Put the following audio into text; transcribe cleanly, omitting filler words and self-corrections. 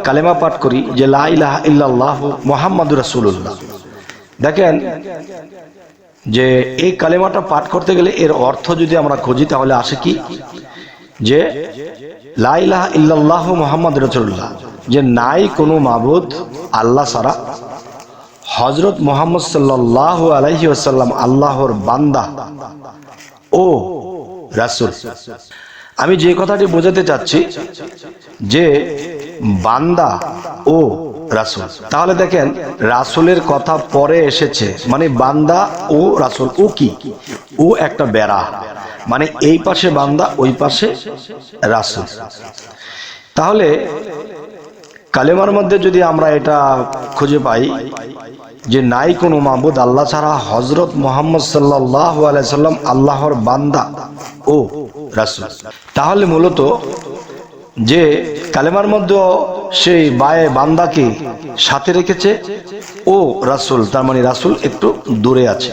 কালেমা পাঠ করি যে লা ইলাহা ইল্লাল্লাহু মুহাম্মাদুর রাসূলুল্লাহ, দেখেন যে এই কালেমাটা পাঠ করতে গেলে এর অর্থ যদি আমরা খুঁজি তাহলে আসে কি, যে লা ইলাহা ইল্লাল্লাহু মুহাম্মাদুর রাসূলুল্লাহ, যে নাই কোনো মাবুদ আল্লাহ ছাড়া, হযরত মুহাম্মদ সাল্লাল্লাহু আলাইহি ওয়াসাল্লাম আল্লাহর বান্দা ও রাসূল। আমি যে কথাটি বোঝাতে চাচ্ছি যে বান্দা ও রাসূল, তাহলে দেখেন রাসূলের কথা পরে এসেছে, মানে বান্দা ও রাসূল, ও কি, ও একটা বেড়া, মানে এই পাশে বান্দা ওই পাশে রাসূল। তাহলে কালেমার মধ্যে যদি আমরা এটা খুঁজে পাই যে নাই কোনো মাবুদ আল্লাহ ছাড়া, হযরত মুহাম্মদ সাল্লাল্লাহু আলাইহি সাল্লাম আল্লাহর বান্দা ও রাসূল, তাহলে মূলত যে কালেমার মধ্যে সেই বান্দাকে সাথে রেখেছে ও রাসূল, তার মানে রাসূল একটু দূরে আছে।